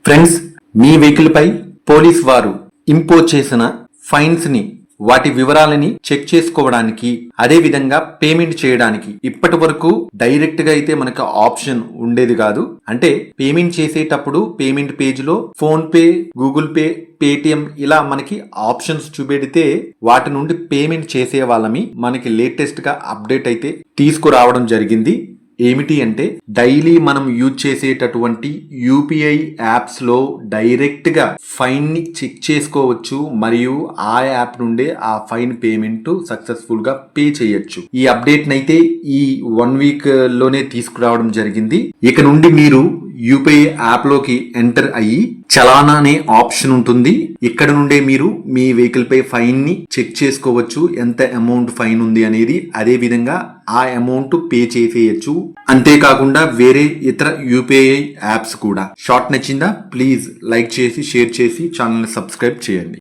Friends, మీ vehicle పై police వారు impose చేసిన fines ని వాటి వివరాలని చెక్ చేసుకోవడానికి అదే విధంగా పేమెంట్ చేయడానికి ఇప్పటి వరకు డైరెక్ట్ గా అయితే మనకు ఆప్షన్ ఉండేది కాదు. అంటే పేమెంట్ చేసేటప్పుడు పేమెంట్ పేజ్ లో phone pay, Google pay, Paytm ఇలా మనకి ఆప్షన్స్ చూపెడితే వాటి నుండి పేమెంట్ చేసే వాళ్ళమి మనకి లేటెస్ట్ గా అప్డేట్ అయితే తీసుకురావడం జరిగింది. ఏమిటి అంటే డైలీ మనం యూజ్ చేసేటటువంటి యూపీఐ యాప్స్ లో డైరెక్ట్ గా ఫైన్ ని చెక్ చేసుకోవచ్చు మరియు ఆ యాప్ నుండే ఆ ఫైన్ పేమెంట్ సక్సెస్ఫుల్ గా పే చేయొచ్చు. ఈ అప్డేట్ నైతే ఈ 1 వీక్ లోనే తీసుకురావడం జరిగింది. ఇక నుండి మీరు యూపీఐ యాప్ లోకి ఎంటర్ అయ్యి చలానా అనే ఆప్షన్ ఉంటుంది. ఇక్కడ నుండే మీరు మీ వెహికల్ పై ఫైన్ ని చెక్ చేసుకోవచ్చు, ఎంత అమౌంట్ ఫైన్ ఉంది అనేది. అదే విధంగా ఆ అమౌంట్ పే చేసేయచ్చు. అంతేకాకుండా వేరే ఇతర యూపీఐ యాప్స్ కూడా. షార్ట్ నచ్చిందా? ప్లీజ్ లైక్ చేసి షేర్ చేసి ఛానల్ ని సబ్స్క్రైబ్ చేయండి.